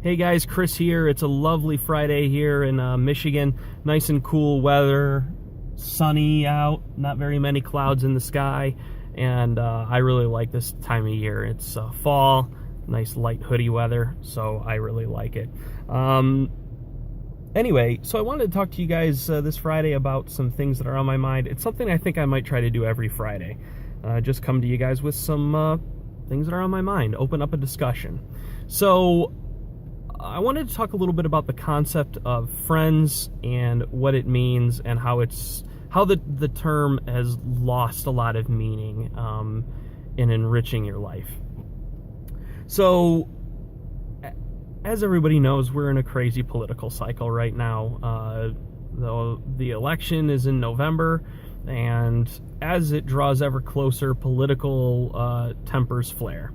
Hey guys, Chris here. It's a lovely Friday here in Michigan. Nice and cool weather, sunny out, not very many clouds in the sky, and I really like this time of year. It's fall, nice light hoodie weather, so I really like it. Anyway, so I wanted to talk to you guys this Friday about some things that are on my mind. It's something I think I might try to do every Friday. Just come to you guys with some things that are on my mind, open up a discussion. So I wanted to talk a little bit about the concept of friends and what it means and how the term has lost a lot of meaning in enriching your life. So, as everybody knows, we're in a crazy political cycle right now. The election is in November, and as it draws ever closer, political tempers flare.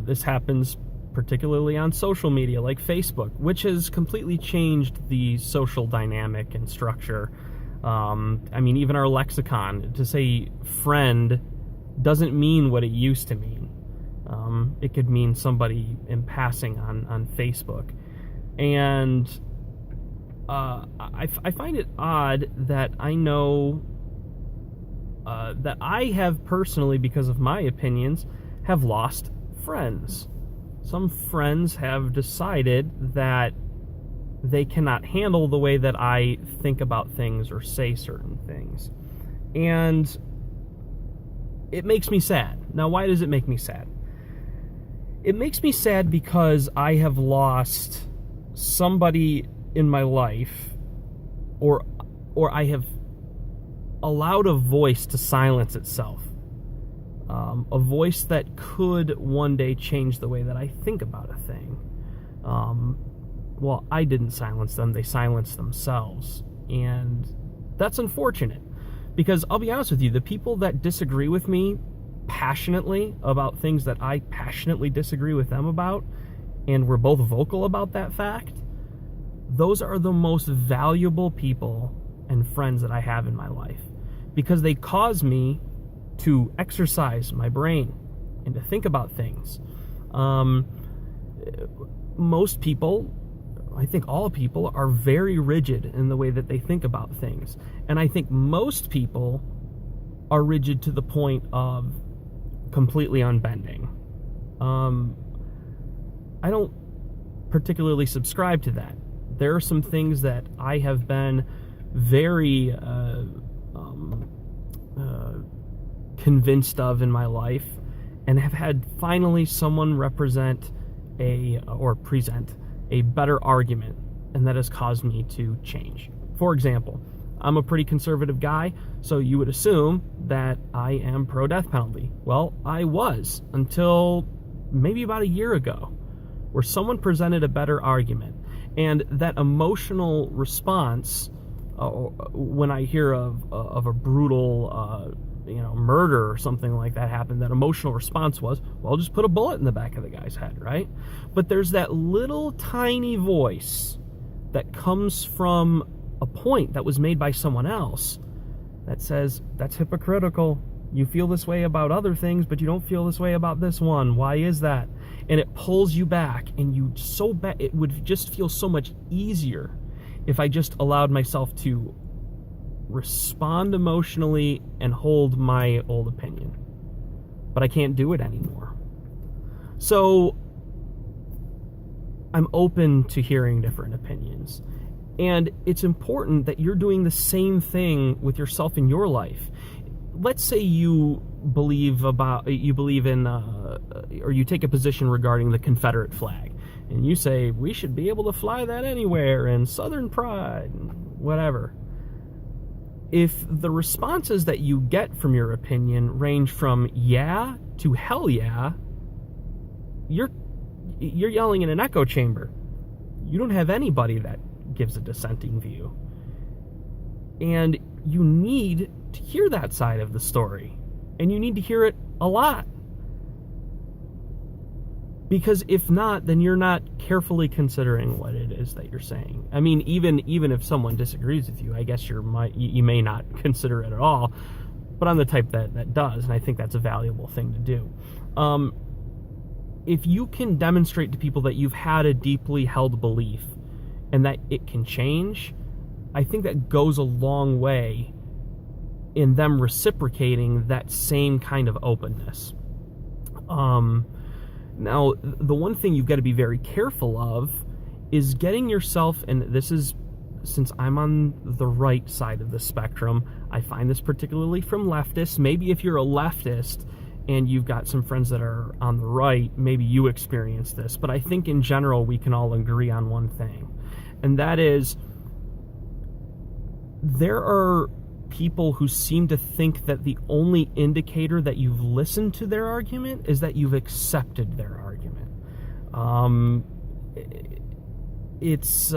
This happens particularly on social media like Facebook, which has completely changed the social dynamic and structure. Even our lexicon, to say friend doesn't mean what it used to mean. It could mean somebody in passing on Facebook. And I find it odd that I know that I have personally, because of my opinions, have lost friends. Some friends have decided that they cannot handle the way that I think about things or say certain things. And it makes me sad. Now, why does it make me sad? It makes me sad because I have lost somebody in my life, or I have allowed a voice to silence itself. A voice that could one day change the way that I think about a thing. Well, I didn't silence them, they silenced themselves. And that's unfortunate, because I'll be honest with you, the people that disagree with me passionately about things that I passionately disagree with them about, and we're both vocal about that fact, those are the most valuable people and friends that I have in my life, because they cause me to exercise my brain and to think about things. Most people, I think all people, are very rigid in the way that they think about things. And I think most people are rigid to the point of completely unbending. I don't particularly subscribe to that. There are some things that I have been very convinced of in my life, and have had finally someone present a better argument, and that has caused me to change. For example, I'm a pretty conservative guy, so you would assume that I am pro-death penalty. Well, I was, until maybe about a year ago, where someone presented a better argument. And that emotional response, when I hear of a brutal murder or something like that happened, that emotional response was, well, just put a bullet in the back of the guy's head, right? But there's that little tiny voice that comes from a point that was made by someone else that says, that's hypocritical. You feel this way about other things, but you don't feel this way about this one. Why is that? And it pulls you back, and it would just feel so much easier if I just allowed myself to respond emotionally and hold my old opinion. But I can't do it anymore. So I'm open to hearing different opinions. And it's important that you're doing the same thing with yourself in your life. Let's say you believe in or you take a position regarding the Confederate flag, and you say we should be able to fly that anywhere, and Southern pride, and whatever. If the responses that you get from your opinion range from yeah to hell yeah, you're yelling in an echo chamber. You don't have anybody that gives a dissenting view. And you need to hear that side of the story. And you need to hear it a lot. Because if not, then you're not carefully considering what it is that you're saying. I mean, even if someone disagrees with you, I guess you may not consider it at all. But I'm the type that does, and I think that's a valuable thing to do. if you can demonstrate to people that you've had a deeply held belief and that it can change, I think that goes a long way in them reciprocating that same kind of openness. Now, the one thing you've got to be very careful of is getting yourself, and this is, since I'm on the right side of the spectrum, I find this particularly from leftists. Maybe if you're a leftist and you've got some friends that are on the right, maybe you experience this. But I think in general, we can all agree on one thing. And that is, there are people who seem to think that the only indicator that you've listened to their argument is that you've accepted their argument. It's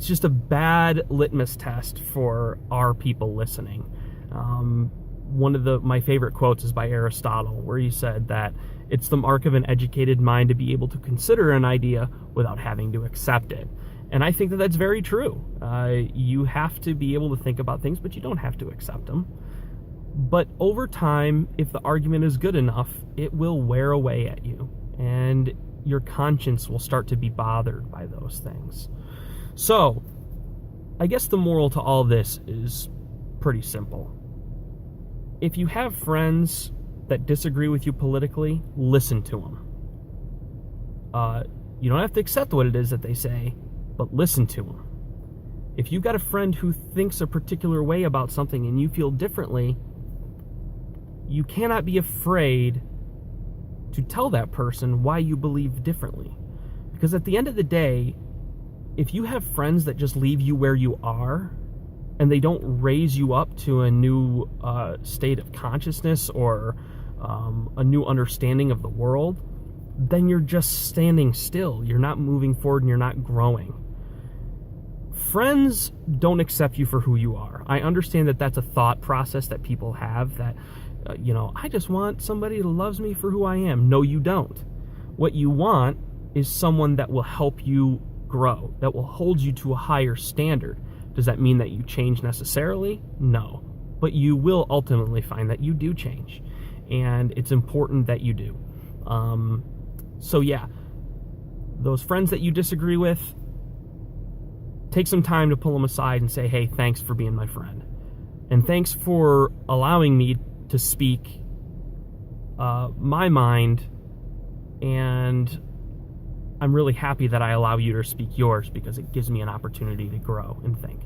just a bad litmus test for our people listening. One of my favorite quotes is by Aristotle, where he said that it's the mark of an educated mind to be able to consider an idea without having to accept it. And I think that that's very true. You have to be able to think about things, but you don't have to accept them. But over time, if the argument is good enough, it will wear away at you, and your conscience will start to be bothered by those things. So, I guess the moral to all this is pretty simple. If you have friends that disagree with you politically, listen to them. You don't have to accept what it is that they say, but listen to them. If you've got a friend who thinks a particular way about something and you feel differently, you cannot be afraid to tell that person why you believe differently. Because at the end of the day, if you have friends that just leave you where you are and they don't raise you up to a new state of consciousness or a new understanding of the world, then you're just standing still. You're not moving forward and you're not growing. Friends don't accept you for who you are. I understand that that's a thought process that people have, that, I just want somebody who loves me for who I am. No, you don't. What you want is someone that will help you grow, that will hold you to a higher standard. Does that mean that you change necessarily? No. But you will ultimately find that you do change. And it's important that you do. So yeah, those friends that you disagree with, take some time to pull them aside and say, hey, thanks for being my friend. And thanks for allowing me to speak my mind. And I'm really happy that I allow you to speak yours, because it gives me an opportunity to grow and think.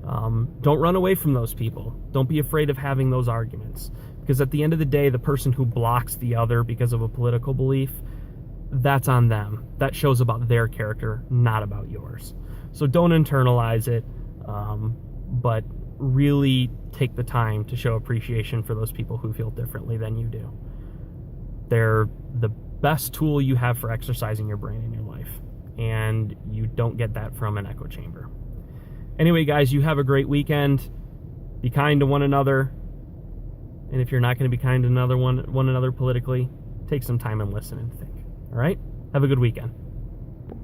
Don't run away from those people. Don't be afraid of having those arguments. Because at the end of the day, the person who blocks the other because of a political belief, that's on them. That shows about their character, not about yours. So don't internalize it, but really take the time to show appreciation for those people who feel differently than you do. They're the best tool you have for exercising your brain in your life, and you don't get that from an echo chamber. Anyway, guys, you have a great weekend. Be kind to one another, and if you're not going to be kind to one another politically, take some time and listen and think. All right? Have a good weekend.